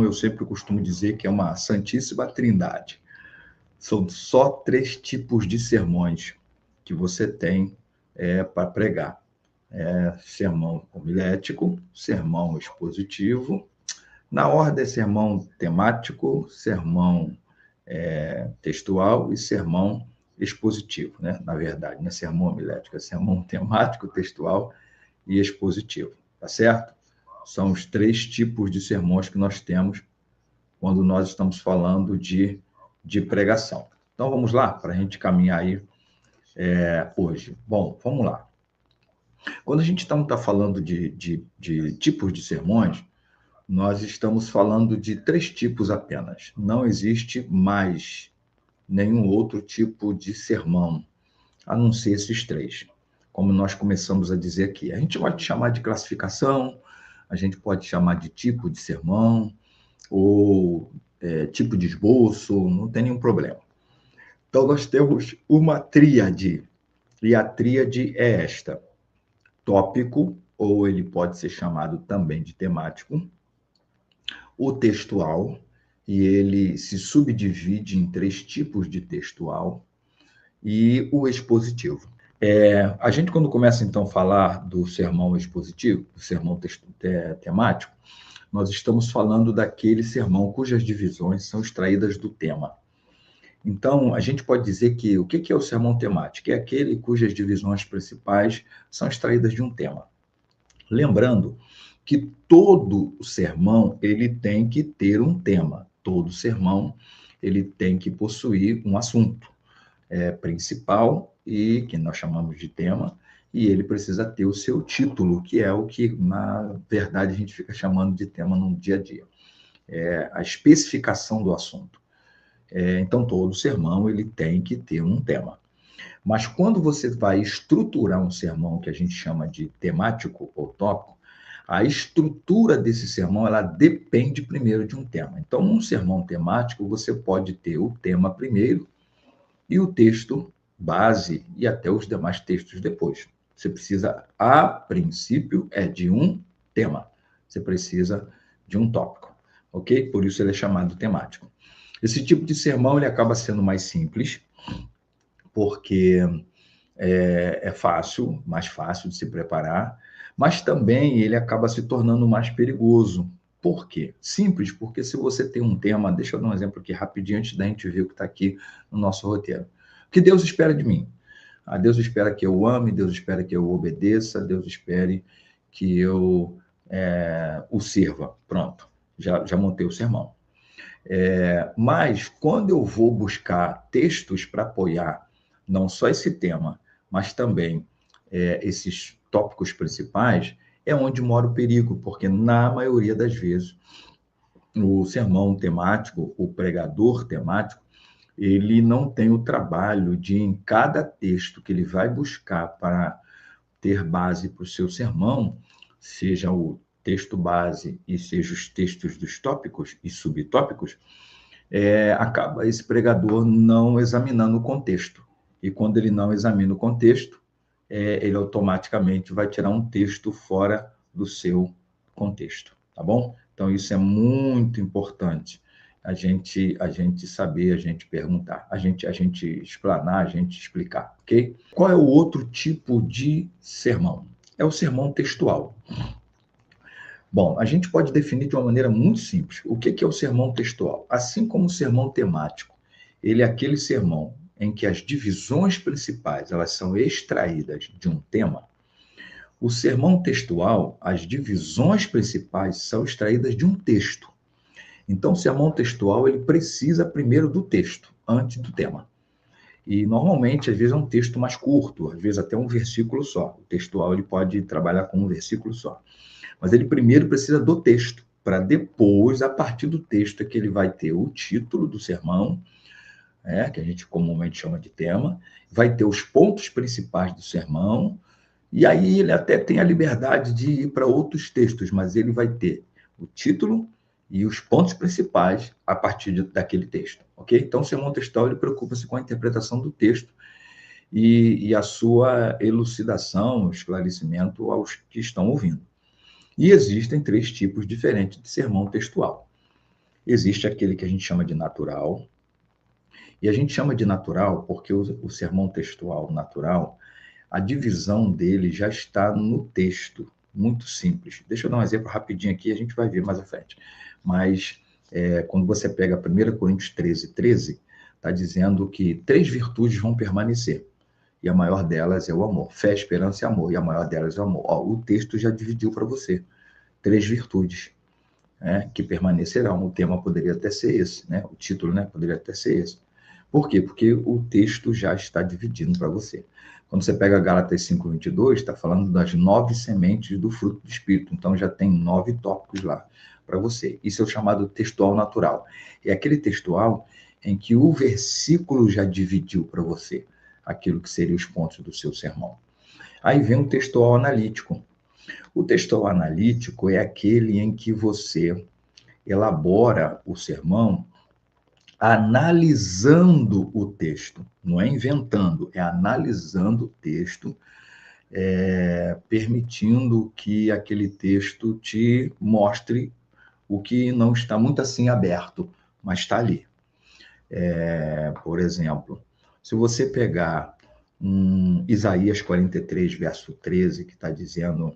eu sempre costumo dizer que é uma santíssima trindade. São só 3 tipos de sermões que você tem para pregar. Sermão homilético, sermão expositivo, na ordem sermão temático, sermão textual e sermão expositivo, né? Na verdade, não é sermão homilético, é sermão temático, textual e expositivo, tá certo? São os 3 tipos de sermões que nós temos quando nós estamos falando de pregação. Então, vamos lá, para a gente caminhar aí hoje. Bom, vamos lá. Quando a gente está falando de tipos de sermões, nós estamos falando de 3 tipos apenas. Não existe mais nenhum outro tipo de sermão, a não ser esses 3. Como nós começamos a dizer aqui. A gente pode chamar de classificação, a gente pode chamar de tipo de sermão, ou tipo de esboço, não tem nenhum problema. Então, nós temos uma tríade, e a tríade é esta: tópico, ou ele pode ser chamado também de temático, o textual, e ele se subdivide em 3 tipos de textual, e o expositivo. A gente, quando começa, então, a falar do sermão expositivo, do sermão temático, nós estamos falando daquele sermão cujas divisões são extraídas do tema. Então, a gente pode dizer que o que é o sermão temático? É aquele cujas divisões principais são extraídas de um tema. Lembrando que todo sermão ele tem que ter um tema. Todo sermão ele tem que possuir um assunto principal e que nós chamamos de tema, e ele precisa ter o seu título, que é o que, na verdade, a gente fica chamando de tema no dia a dia. A especificação do assunto. Então, todo sermão ele tem que ter um tema. Mas quando você vai estruturar um sermão que a gente chama de temático ou tópico, a estrutura desse sermão ela depende primeiro de um tema. Então, num sermão temático, você pode ter o tema primeiro e o texto base e até os demais textos depois. Você precisa, a princípio, de um tema. Você precisa de um tópico, ok? Por isso ele é chamado temático. Esse tipo de sermão ele acaba sendo mais simples, porque é fácil, mais fácil de se preparar, mas também ele acaba se tornando mais perigoso. Por quê? Simples, porque se você tem um tema, deixa eu dar um exemplo aqui rapidinho, antes da gente ver o que está aqui no nosso roteiro. O que Deus espera de mim? Deus espera que eu ame, Deus espera que eu obedeça, Deus espere que eu o sirva. Pronto, já montei o sermão. Mas quando eu vou buscar textos para apoiar não só esse tema, mas também esses tópicos principais, é onde mora o perigo, porque na maioria das vezes o sermão temático, o pregador temático, ele não tem o trabalho de, em cada texto que ele vai buscar para ter base para o seu sermão, seja o texto base e seja os textos dos tópicos e subtópicos, acaba esse pregador não examinando o contexto. E quando ele não examina o contexto, ele automaticamente vai tirar um texto fora do seu contexto, tá bom? Então, isso é muito importante, a gente saber, a gente perguntar, a gente explanar, a gente explicar, ok? Qual é o outro tipo de sermão? É o sermão textual. Bom, a gente pode definir de uma maneira muito simples. O que é o sermão textual? Assim como o sermão temático, ele é aquele sermão em que as divisões principais elas são extraídas de um tema. O sermão textual, as divisões principais são extraídas de um texto. Então, o sermão textual ele precisa primeiro do texto, antes do tema. E, normalmente, às vezes é um texto mais curto, às vezes até um versículo só. O textual ele pode trabalhar com um versículo só. Mas ele primeiro precisa do texto, para depois, a partir do texto, é que ele vai ter o título do sermão, que a gente comumente chama de tema, vai ter os pontos principais do sermão, e aí ele até tem a liberdade de ir para outros textos, mas ele vai ter o título e os pontos principais a partir daquele texto, ok? Então, o sermão textual ele preocupa-se com a interpretação do texto e a sua elucidação, esclarecimento aos que estão ouvindo. E existem 3 tipos diferentes de sermão textual. Existe aquele que a gente chama de natural, e a gente chama de natural porque o sermão textual natural, a divisão dele já está no texto, muito simples. Deixa eu dar um exemplo rapidinho aqui, a gente vai ver mais à frente. Mas quando você pega 1 Coríntios 13, está dizendo que 3 virtudes vão permanecer. E a maior delas é o amor. Fé, esperança e amor. E a maior delas é o amor. Ó, o texto já dividiu para você 3 virtudes, né, que permanecerão. O tema poderia até ser esse, né? O título, né, poderia até ser esse. Por quê? Porque o texto já está dividindo para você. Quando você pega Gálatas 5:22, está falando das 9 sementes do fruto do Espírito. Então, já tem 9 tópicos lá para você. Isso é o chamado textual natural. É aquele textual em que o versículo já dividiu para você aquilo que seriam os pontos do seu sermão. Aí vem o textual analítico. O textual analítico é aquele em que você elabora o sermão analisando o texto, não é inventando, é analisando o texto, permitindo que aquele texto te mostre o que não está muito assim aberto, mas está ali. Por exemplo, se você pegar Isaías 43, verso 13, que está dizendo: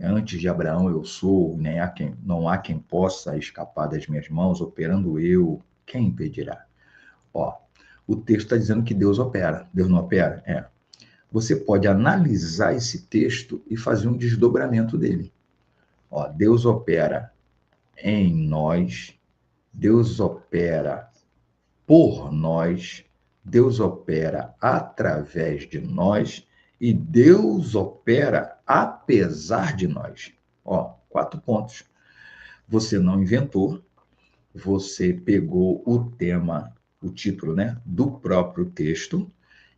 antes de Abraão eu sou, não há quem possa escapar das minhas mãos, operando eu, quem impedirá? Ó, o texto está dizendo que Deus opera. Deus não opera? Você pode analisar esse texto e fazer um desdobramento dele. Ó, Deus opera em nós, Deus opera por nós, Deus opera através de nós e Deus opera apesar de nós. Ó, 4 pontos. Você não inventou, você pegou o tema, o título, né, do próprio texto,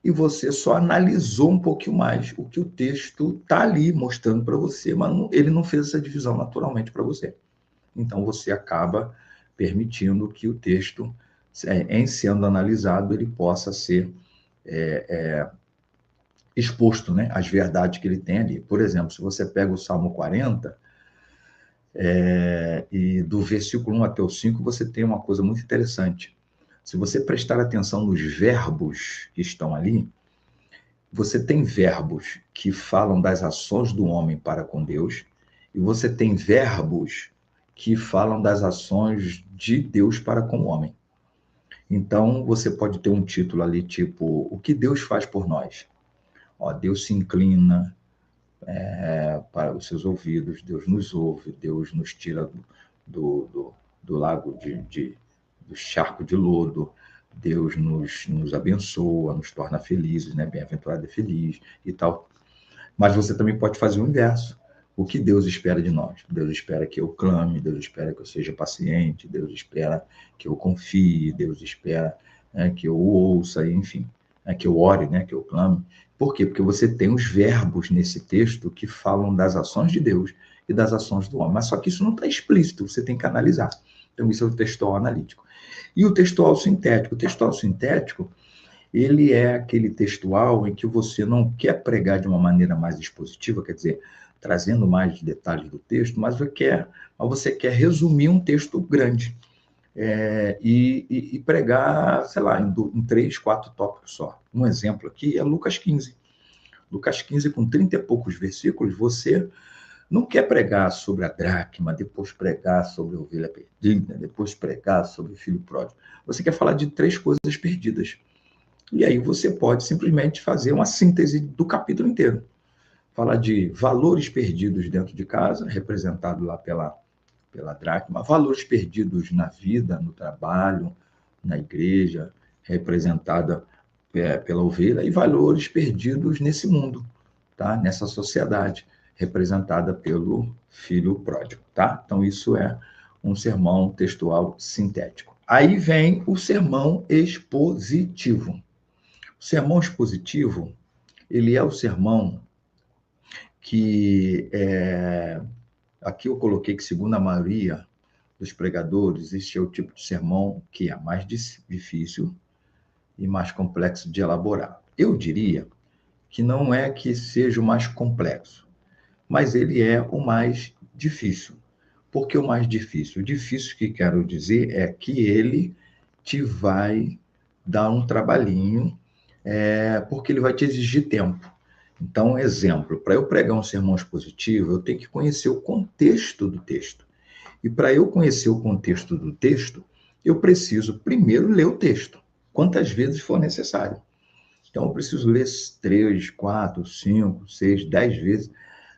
e você só analisou um pouquinho mais o que o texto está ali mostrando para você, mas ele não fez essa divisão naturalmente para você. Então, você acaba permitindo que o texto, em sendo analisado, ele possa ser exposto, né, às verdades que ele tem ali. Por exemplo, se você pega o Salmo 40, e do versículo 1 até o 5, você tem uma coisa muito interessante. Se você prestar atenção nos verbos que estão ali, você tem verbos que falam das ações do homem para com Deus, e você tem verbos que falam das ações de Deus para com o homem. Então, você pode ter um título ali, tipo, o que Deus faz por nós? Ó, Deus se inclina para os seus ouvidos, Deus nos ouve, Deus nos tira do lago do charco de lodo, Deus nos abençoa, nos torna felizes, né? Bem-aventurado e feliz e tal. Mas você também pode fazer o inverso. O que Deus espera de nós? Deus espera que eu clame, Deus espera que eu seja paciente, Deus espera que eu confie, Deus espera, né, que eu ouça, enfim, que eu ore, né, que eu clame. Por quê? Porque você tem os verbos nesse texto que falam das ações de Deus e das ações do homem. Mas só que isso não está explícito, você tem que analisar. Então, isso é o textual analítico. E o textual sintético? O textual sintético, ele é aquele textual em que você não quer pregar de uma maneira mais expositiva, quer dizer, trazendo mais detalhes do texto, mas você quer resumir um texto grande e pregar, sei lá, em 3, 4 tópicos só. Um exemplo aqui é Lucas 15. Lucas 15, com 30 e poucos versículos, você não quer pregar sobre a dracma, depois pregar sobre a ovelha perdida, depois pregar sobre o filho pródigo. Você quer falar de 3 coisas perdidas. E aí você pode simplesmente fazer uma síntese do capítulo inteiro. Falar de valores perdidos dentro de casa, representado lá pela dracma, valores perdidos na vida, no trabalho, na igreja, representada pela ovelha, e valores perdidos nesse mundo, tá? Nessa sociedade, representada pelo filho pródigo. Tá? Então, isso é um sermão textual sintético. Aí vem o sermão expositivo. O sermão expositivo, ele é o sermão que, aqui eu coloquei que, segundo a maioria dos pregadores, este é o tipo de sermão que é mais difícil e mais complexo de elaborar. Eu diria que não que seja o mais complexo, mas ele é o mais difícil, Por que o mais difícil? O difícil que quero dizer é que ele te vai dar um trabalhinho, porque ele vai te exigir tempo. Então, exemplo, para eu pregar um sermão expositivo, eu tenho que conhecer o contexto do texto. E para eu conhecer o contexto do texto, eu preciso primeiro ler o texto, quantas vezes for necessário. Então, eu preciso ler 3, 4, 5, 6, 10 vezes,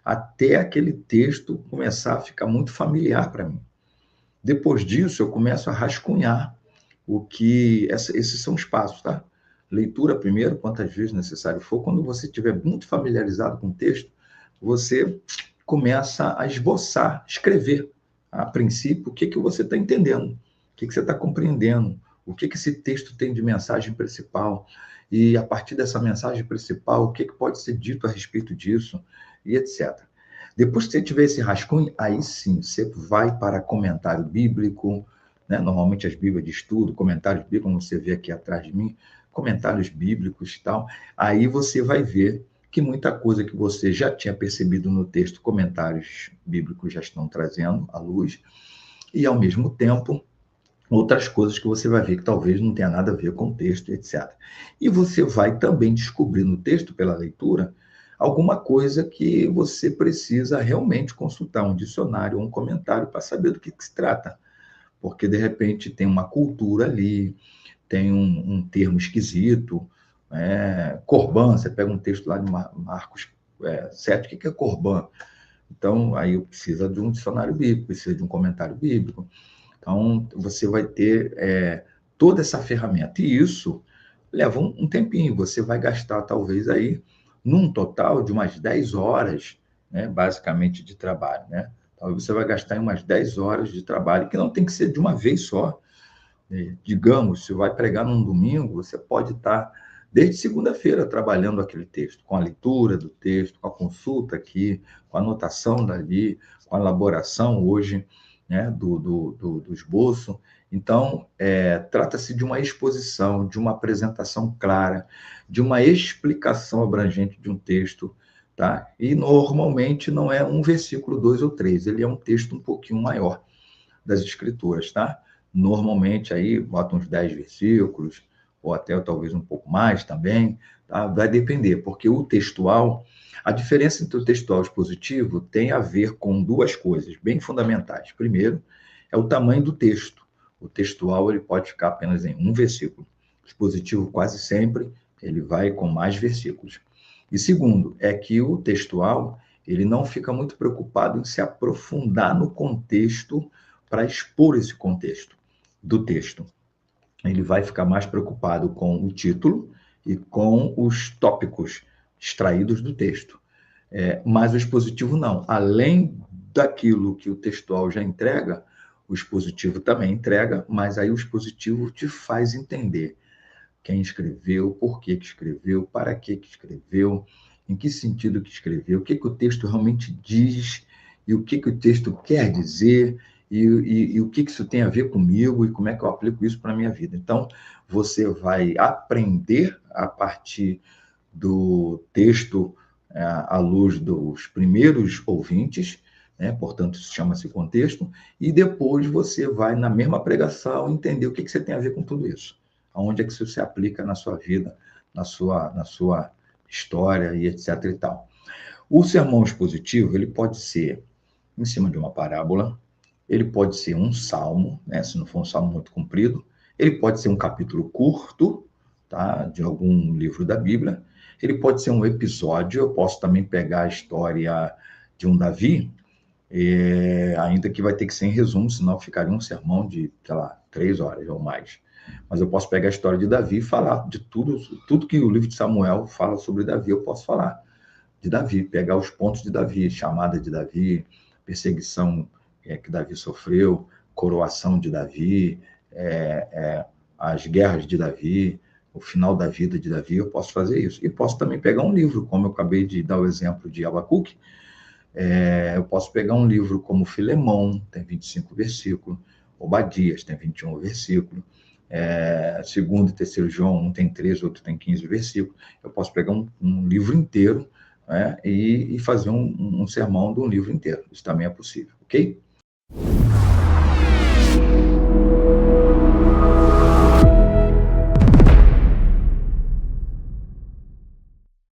até aquele texto começar a ficar muito familiar para mim. Depois disso, eu começo a rascunhar esses são os passos, tá? Leitura primeiro, quantas vezes necessário for. Quando você estiver muito familiarizado com o texto, você começa a esboçar, escrever, a princípio, o que você está entendendo, o que você está compreendendo, o que esse texto tem de mensagem principal, e a partir dessa mensagem principal, o que pode ser dito a respeito disso, e etc. Depois que você tiver esse rascunho, aí sim, você vai para comentário bíblico, né? Normalmente as Bíblias de estudo, comentários bíblicos, como você vê aqui atrás de mim, comentários bíblicos e tal. Aí você vai ver que muita coisa que você já tinha percebido no texto, comentários bíblicos já estão trazendo à luz, e ao mesmo tempo, outras coisas que você vai ver que talvez não tenha nada a ver com o texto, etc. E você vai também descobrir no texto, pela leitura, alguma coisa que você precisa realmente consultar um dicionário ou um comentário para saber do que se trata. Porque, de repente, tem uma cultura ali, tem um termo esquisito, Corban, você pega um texto lá de Marcos 7, o que é Corban? Então, aí precisa de um dicionário bíblico, precisa de um comentário bíblico. Então, você vai ter toda essa ferramenta. E isso leva um tempinho. Você vai gastar, talvez, aí, num total de umas 10 horas, né, basicamente, de trabalho. Né? Talvez você vai gastar em umas 10 horas de trabalho, que não tem que ser de uma vez só. Digamos, se vai pregar num domingo, você pode estar desde segunda-feira trabalhando aquele texto, com a leitura do texto, com a consulta aqui, com a anotação dali, com a elaboração hoje, né, do esboço. Então, trata-se de uma exposição, de uma apresentação clara, de uma explicação abrangente de um texto, tá? E normalmente não é um versículo, 2 ou 3, ele é um texto um pouquinho maior das Escrituras, tá? Normalmente aí bota uns 10 versículos, ou até talvez um pouco mais também, tá? Vai depender, porque o textual, a diferença entre o textual e o expositivo tem a ver com duas coisas bem fundamentais. Primeiro, é o tamanho do texto. O textual ele pode ficar apenas em um versículo. O expositivo quase sempre ele vai com mais versículos. E segundo, é que o textual ele não fica muito preocupado em se aprofundar no contexto para expor esse contexto do texto. Ele vai ficar mais preocupado com o título e com os tópicos extraídos do texto. Mas o expositivo não. Além daquilo que o textual já entrega, o expositivo também entrega, mas aí o expositivo te faz entender quem escreveu, por que escreveu, para que escreveu, em que sentido que escreveu, o que o texto realmente diz e o que o texto quer dizer e o que isso tem a ver comigo e como é que eu aplico isso para a minha vida. Então, você vai aprender a partir do texto à luz dos primeiros ouvintes, né? Portanto, isso chama-se contexto, e depois você vai, na mesma pregação, entender o que você tem a ver com tudo isso. Aonde é que isso se aplica na sua vida, na sua história e etc. e tal. O sermão expositivo, ele pode ser em cima de uma parábola, ele pode ser um salmo, né, se não for um salmo muito comprido, ele pode ser um capítulo curto, tá, de algum livro da Bíblia, ele pode ser um episódio, eu posso também pegar a história de um Davi, ainda que vai ter que ser em resumo, senão ficaria um sermão de, sei lá, 3 horas ou mais. Mas eu posso pegar a história de Davi e falar de tudo que o livro de Samuel fala sobre Davi, eu posso falar de Davi, pegar os pontos de Davi, chamada de Davi, perseguição que Davi sofreu, coroação de Davi, as guerras de Davi, o final da vida de Davi, eu posso fazer isso. E posso também pegar um livro, como eu acabei de dar o exemplo de Abacuque, eu posso pegar um livro como Filemão, tem 25 versículos, Obadias, tem 21 versículos, segundo e terceiro João, um tem 13, outro tem 15 versículos. Eu posso pegar um livro inteiro, né, e fazer um sermão de um livro inteiro. Isso também é possível, ok?